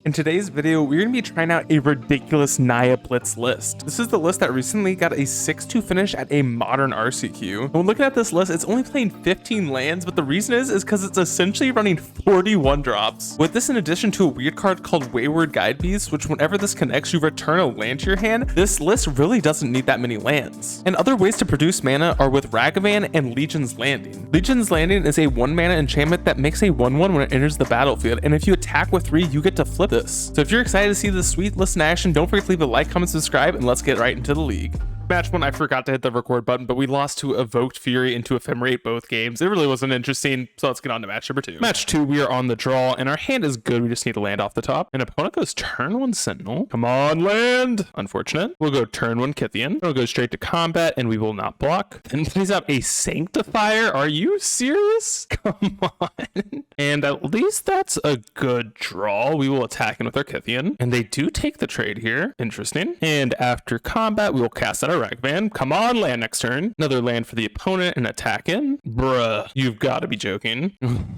In today's video, we're going to be trying out a ridiculous Naya Blitz list. This is the list that recently got a 6-2 finish at a modern RCQ. When looking at this list, it's only playing 15 lands, but the reason is because it's essentially running 41 drops. With this in addition to a weird card called Wayward Guide Beast, which whenever this connects, you return a land to your hand, this list really doesn't need that many lands. And other ways to produce mana are with Ragavan and Legion's Landing. Legion's Landing is a 1-mana enchantment that makes a 1/1 when it enters the battlefield, and if you attack with 3, you get to flip this. So if you're excited to see this sweet list in action, don't forget to leave a like, comment, subscribe, and let's get right into the league. Match 1, I forgot to hit the record button, but we lost to Evoked Fury and to Ephemerate both games. It really wasn't interesting, so let's get on to match number 2. Match 2, we are on the draw, and our hand is good. We just need to land off the top. And opponent goes turn 1 Sentinel. Come on, land! Unfortunate. We'll go turn 1 Kythian. We'll go straight to combat, and we will not block. Then plays out a Sanctifier. Are you serious? Come on. And at least that's a good draw. We will attack in with our Kythian. And they do take the trade here. Interesting. And after combat, we will cast out our Ragavan. Come on, land next turn. Another land for the opponent and attack in. Bruh, you've got to be joking.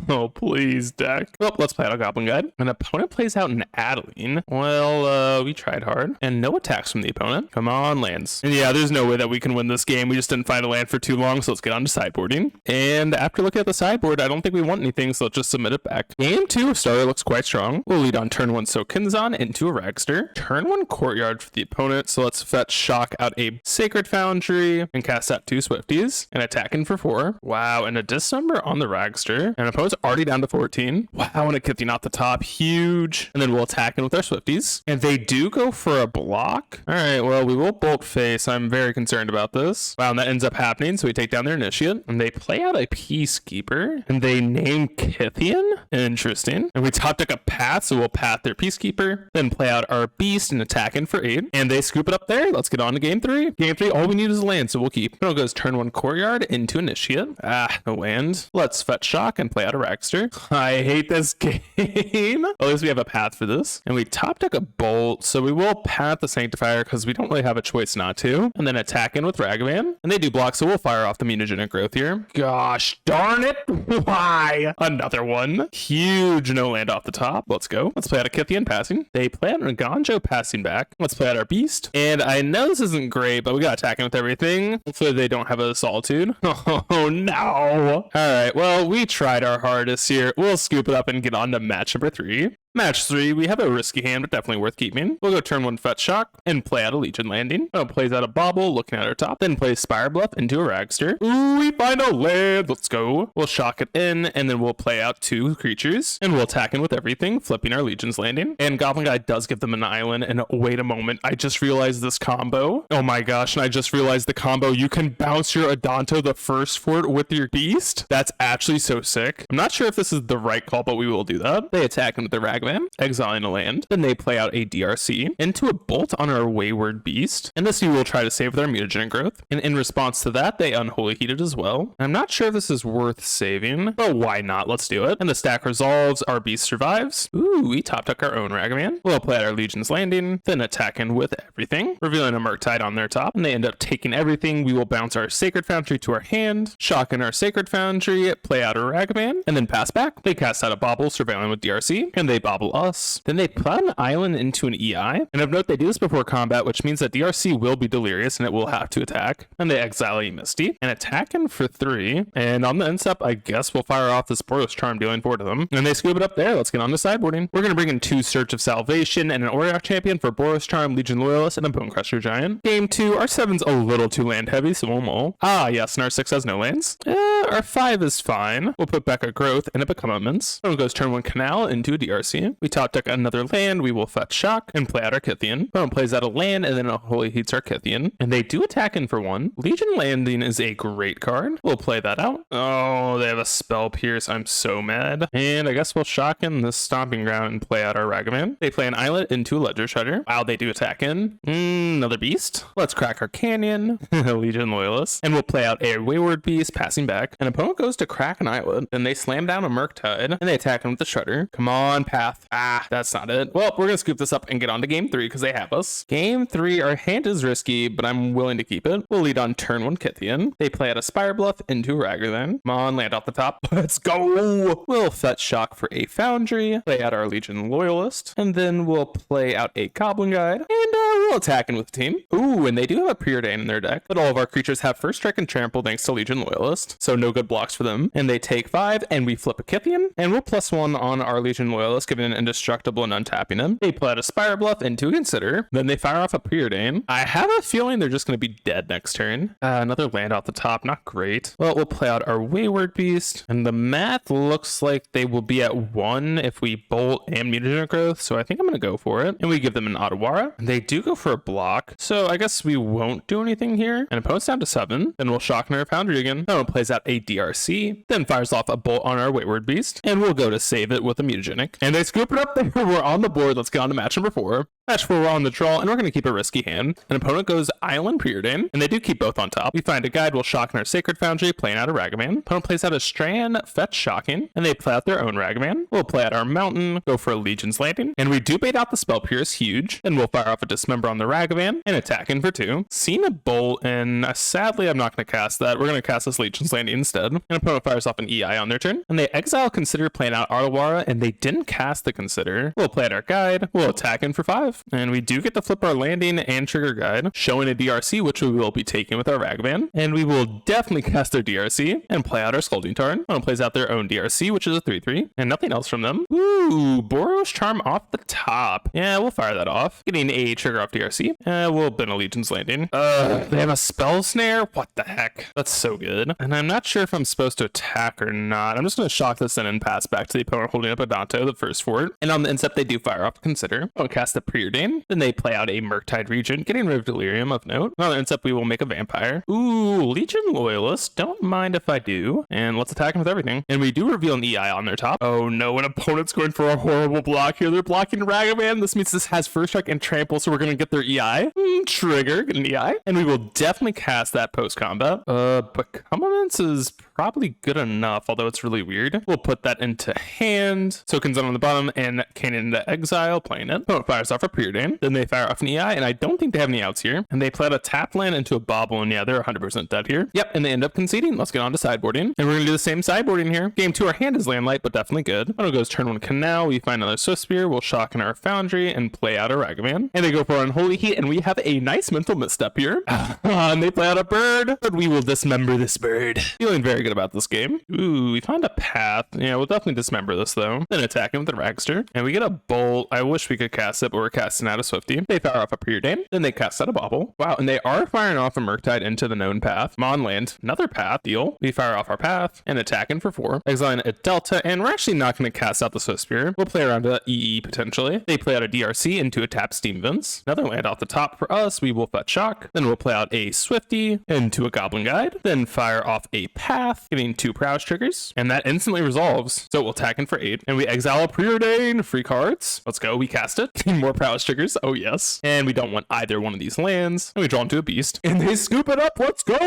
Oh, please, deck. Well, let's play out a Goblin Guide. An opponent plays out an Adeline. Well, we tried hard. And no attacks from the opponent. Come on, lands. And yeah, there's no way that we can win this game. We just didn't find a land for too long, so let's get on to sideboarding. And after looking at the sideboard, I don't think we want anything, so let's just submit it back. Game 2, Starter looks quite strong. We'll lead on turn 1 Sokinzon into a Ragster. Turn 1 Courtyard for the opponent, so let's fetch Shock out a Sacred Foundry and cast out 2 Swifties and attack in for 4. Wow, and a dismember on the Ragster. And opponent's already down to 14. Wow, and a Kythian off the top. Huge. And then we'll attack in with our Swifties. And they do go for a block. All right, well, we will bolt face. I'm very concerned about this. Wow, and that ends up happening, so we take down their Initiate. And they play out a Peacekeeper. And they name Kythian. Interesting. And we top deck a Path, so we'll path their Peacekeeper. Then play out our Beast and attack in for 8. And they scoop it up there. Let's get on to game 3. Game 3, all we need is a land, so we'll keep. It goes turn 1 Courtyard into Initiate. No land. Let's fetch Shock and play out a Ragster. I hate this game. At least we have a path for this. And we top deck a Bolt, so we will path the Sanctifier because we don't really have a choice not to. And then attack in with Ragavan. And they do block, so we'll fire off the Mutagenic Growth here. Gosh darn it. Why? Another one. Huge no land off the top. Let's go. Let's play out a Kythian passing. They play out a Ganjo passing back. Let's play out our Beast. And I know this isn't great, but we got attacking with everything. Hopefully they don't have a Solitude. Oh no. All right, well, we tried our hardest here. We'll scoop it up and get on to match number 3. Match 3, we have a risky hand, but definitely worth keeping. We'll go turn 1 Fetch Shock and play out a Legion Landing. Plays out a Bauble, looking at our top, then plays Spire Bluff into a Ragster. Ooh, we find a land. Let's go. We'll shock it in, and then we'll play out 2 creatures, and we'll attack in with everything, flipping our Legion's Landing. And Goblin Guide does give them an island, and wait a moment, I just realized this combo. Oh my gosh, and I just realized the combo. You can bounce your Adanto the first fort with your Beast. That's actually so sick. I'm not sure if this is the right call, but we will do that. They attack in with their Ragavan, exiling a land. Then they play out a DRC into a Bolt on our Wayward Beast. And this we will try to save with our Mutagenic Growth. And in response to that, they Unholy Heated as well. I'm not sure if this is worth saving, but why not? Let's do it. And the stack resolves. Our Beast survives. Ooh, we top deck our own Ragavan. We'll play out our Legion's Landing, then attack in with everything, revealing a Murktide on their top. And they end up taking everything. We will bounce our Sacred Foundry to our hand, shock in our Sacred Foundry, play out our Ragavan, and then pass back. They cast out a Bauble, surveilling with DRC, and they bobble us. Then they put an island into an EI. And of note, they do this before combat, which means that DRC will be delirious and it will have to attack. And they exile a Misty and attack in for 3. And on the end step, I guess we'll fire off this Boros Charm, dealing 4 to them. And they scoop it up there. Let's get on to sideboarding. We're going to bring in 2 Search of Salvation and an Auriok Champion for Boros Charm, Legion Loyalist, and a Bone Crusher Giant. Game 2, our 7's a little too land heavy, so we'll mull. Yes, and our 6 has no lands. Our 5 is fine. We'll put back a Growth and a Becommitments. Then goes turn 1 Canal into a DRC. We top deck another land. We will fetch Shock and play out our Kythian. Opponent plays out a land and then Unholy Heats our Kythian. And they do attack in for 1. Legion Landing is a great card. We'll play that out. Oh, they have a Spell Pierce. I'm so mad. And I guess we'll shock in the Stomping Ground and play out our Ragavan. They play an Islet into a Ledger Shredder. Wow, they do attack in. Another Beast. Let's crack our Canyon. Legion Loyalist. And we'll play out a Wayward Beast passing back. An opponent goes to crack an Islet. Then they slam down a Murktide. And they attack him with the Shredder. Come on, pass path. Ah, that's not it. Well, we're gonna scoop this up and get on to game 3 because they have us. Game 3, our hand is risky, but I'm willing to keep it. We'll lead on turn 1 Kithian. They play out a Spire Bluff into Ragavan. Come on, land off the top. Let's go! We'll fetch Shock for a Foundry, play out our Legion Loyalist, and then we'll play out a Goblin Guide, and we'll attack in with the team. Ooh, and they do have a Preordain in their deck, but all of our creatures have First Strike and Trample thanks to Legion Loyalist, so no good blocks for them. And they take 5, and we flip a Kithian, and we'll +1 on our Legion Loyalist, giving an indestructible and untapping him. They play out a Spire Bluff into a Consider, then they fire off a Preordain. I have a feeling they're just going to be dead next turn. Another land off the top, not great. Well, we'll play out our Wayward Beast, and the math looks like they will be at 1 if we bolt and mutagenic growth, so I think I'm going to go for it. And we give them an Otawara. They do go for a block, so I guess we won't do anything here. And opponent's down to 7. Then we'll Shock in our Foundry again. Then plays out a DRC, then fires off a bolt on our Wayward Beast, and we'll go to save it with a mutagenic. And they scoop it up there. We're on the board. Let's get on to match number 4. Match 4, we're on the draw, and we're going to keep a risky hand. An opponent goes Island Preordain, and they do keep both on top. We find a guide, we'll Shock in our Sacred Foundry, playing out a Ragavan. Opponent plays out a Strand, fetch Shocking, and they play out their own Ragavan. We'll play out our Mountain, go for a Legion's Landing, and we do bait out the Spell Pierce, huge. Then we'll fire off a Dismember on the Ragavan, and attack in for 2. Seen a Bolt, and sadly I'm not going to cast that. We're going to cast this Legion's Landing instead. And opponent fires off an EI on their turn, and they exile Consider, playing out Otawara, and they didn't cast the Consider. We'll play out our guide, we'll attack in for 5, and we do get to flip our landing and trigger guide, showing a DRC, which we will be taking with our Ragavan. And we will definitely cast our DRC and play out our Scolding Tarn. One plays out their own DRC, which is a 3/3, and nothing else from them. Ooh, Boros Charm off the top. Yeah, we'll fire that off. Getting a trigger off DRC. We'll bin a Legion's Landing. They have a Spell Snare? What the heck? That's so good. And I'm not sure if I'm supposed to attack or not. I'm just going to shock this in and pass back to the opponent holding up a Danto, the first fort. And on the incept, they do fire off Consider. I'll cast the Preordain. Then they play out a Murktide Regent, getting rid of Delirium of note. On the incept, we will make a Vampire. Ooh, Legion Loyalist. Don't mind if I do. And let's attack him with everything. And we do reveal an EI on their top. Oh no, an opponent's going for a horrible block here. They're blocking Ragavan. This means this has First Strike and Trample, so we're going to get their EI. Trigger, get an EI. And we will definitely cast that post-combat. But Commandants is probably good enough, although it's really weird. We'll put that into hand. Tokens on the bottom and Cannon into exile, playing it. Opponent fires off a Preordain. Then they fire off an EI, and I don't think they have any outs here. And they play out a tap land into a Bobble, and yeah, they're 100% dead here. Yep, and they end up conceding. Let's get on to sideboarding. And we're going to do the same sideboarding here. Game 2, our hand is Landlight, but definitely good. Auto goes turn 1 Canal. We find another Swiftspear. We'll Shock in our Foundry and play out a Ragavan. And they go for Unholy Heat, and we have a nice mental misstep here. And they play out a bird, but we will dismember this bird. Feeling very good about this game. Ooh, we found a path. Yeah, we'll definitely dismember this though. Then attack him with a Ragster. And we get a Bolt. I wish we could cast it, but we're casting out a Swifty. They fire off a Preordain. Then they cast out a Bobble. Wow, and they are firing off a Murktide into the known path. Mon land. Another path. Deal. We fire off our path and attack in for 4. Exiling a Delta, and we're actually not going to cast out the Swiftspear. We'll play around to EE potentially. They play out a DRC into a tap Steam Vents. Another land off the top for us. We will fetch Shock. Then we'll play out a Swifty into a Goblin Guide. Then fire off a path, getting 2 Prowess triggers. And that instantly resolves. So we'll attack in for 8. And we exile a Preordain. Free cards. Let's go. We cast it. More Prowess triggers. Oh yes. And we don't want either one of these lands. And we draw into a Beast. And they scoop it up. Let's go.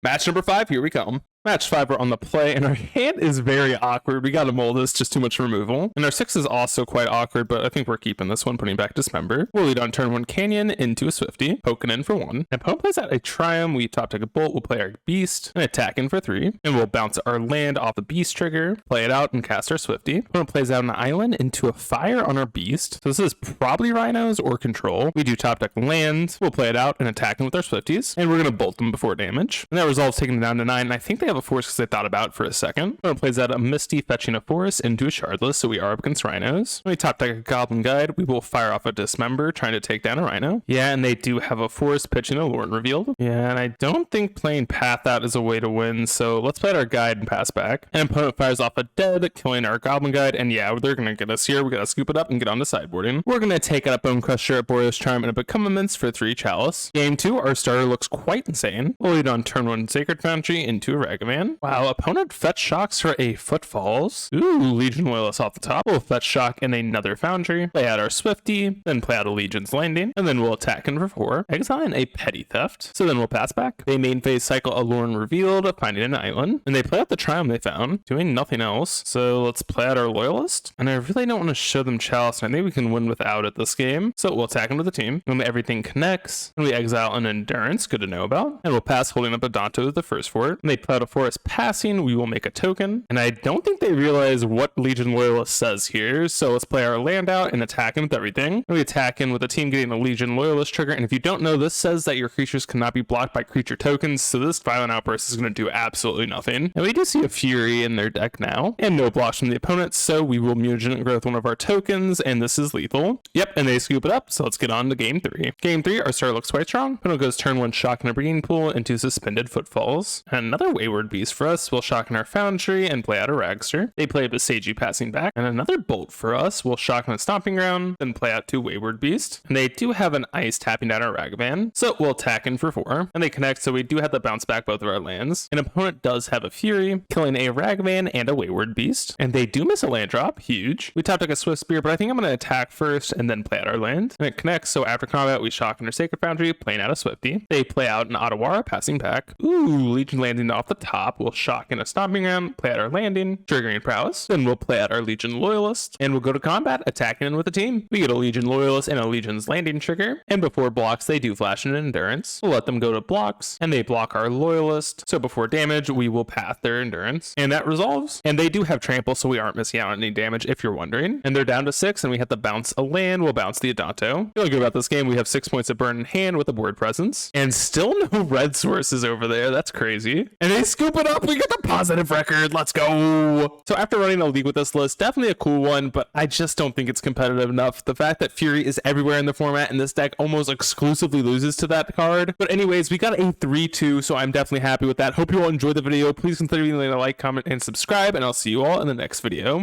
Match number 5. Here we come. Match 5, we're on the play, and our hand is very awkward. We gotta mull this, just too much removal. And our 6 is also quite awkward, but I think we're keeping this one, putting back Dismember. We'll lead on turn 1 Canyon into a Swifty, poking in for 1. And opponent plays out a Triumph, we top deck a Bolt, we'll play our Beast, and attack in for 3. And we'll bounce our land off the Beast trigger, play it out, and cast our Swifty. Opponent plays out an Island into a Fire on our Beast. So this is probably Rhinos or Control. We do top deck land, we'll play it out, and attack in with our Swifties. And we're gonna Bolt them before damage. And that resolves taking them down to 9, and I think they have a force because I thought about it for a second. Opponent plays out a Misty, fetching a Forest into a Shardless, so we are up against Rhinos. When we top deck a Goblin Guide, we will fire off a Dismember, trying to take down a Rhino. Yeah, and they do have a Forest pitching a Lorn revealed. Yeah, and I don't think playing Path Out is a way to win, so let's play out our Guide and pass back. And opponent fires off a Dead, killing our Goblin Guide, and yeah, they're gonna get us here. We gotta scoop it up and get on to sideboarding. We're gonna take out a Bone Crusher, a Boreas Charm, and a Become Immense for 3 Chalice. Game 2, our starter looks quite insane. We'll lead on turn 1 Sacred Foundry into a Ragavan. Ragavan. Wow, opponent fetch shocks for a Footfalls. Ooh, Legion Loyalist off the top. We'll fetch shock in another Foundry, play out our Swifty, then play out a Legion's Landing, and then we'll attack in for 4, exile a Petty Theft. So then we'll pass back. They main phase cycle Alluring Revealed, finding an island, and they play out the Triumph they found, doing nothing else. So let's play out our Loyalist, and I really don't want to show them Chalice, and I think we can win without it this game. So we'll attack into the team, and everything connects, and we exile an Endurance, good to know about, and we'll pass holding up a Danto the first fort, and they play out a Forest passing, we will make a token, and I don't think they realize what Legion Loyalist says here, so let's play our land out and attack in with everything, and we attack in with the team getting a Legion Loyalist trigger, and if you don't know, this says that your creatures cannot be blocked by creature tokens, so this Violent Outburst is going to do absolutely nothing, and we do see a Fury in their deck now, and no blocks from the opponent, so we will Mutagenic Growth one of our tokens, and this is lethal. Yep, and they scoop it up, so let's get on to game 3. Game 3, our start looks quite strong. Opponent goes turn 1 shock in a Breeding Pool into Suspended Footfalls. And another Wayward Beast for us. We'll shock in our Foundry and play out a Ragster. They play a Besagi passing back. And another Bolt for us. We'll shock in a Stomping Ground, then play out 2 Wayward Beast. And they do have an Ice tapping down our Ragavan, so we'll attack in for 4. And they connect, so we do have to bounce back both of our lands. An opponent does have a Fury, killing a Ragavan and a Wayward Beast. And they do miss a land drop, huge. We top deck a Swift Spear, but I think I'm going to attack first and then play out our land. And it connects, so after combat, we shock in our Sacred Foundry, playing out a Swifty. They play out an Ottawara passing back. Ooh, Legion Landing off the top. We'll shock in a Stomping Ground, play out our landing, triggering Prowess. Then we'll play out our Legion Loyalist, and we'll go to combat, attacking in with the team. We get a Legion Loyalist and a Legion's Landing trigger, and before blocks, they do flash an Endurance. We'll let them go to blocks, and they block our Loyalist. So before damage, we will path their Endurance, and that resolves. And they do have Trample, so we aren't missing out on any damage if you're wondering. And they're down to 6, and we have to bounce a land. We'll bounce the Adanto. Feeling good about this game. We have 6 points of burn in hand with a board presence, and still no red sources over there. That's crazy. And they scoop it up. We get the positive record. Let's go. So after running a league with this list, definitely a cool one, but I just don't think it's competitive enough. The fact that Fury is everywhere in the format and this deck almost exclusively loses to that card. But anyways, we got a 3-2, so I'm definitely happy with that. Hope you all enjoyed the video. Please consider leaving a like, comment, and subscribe, and I'll see you all in the next video.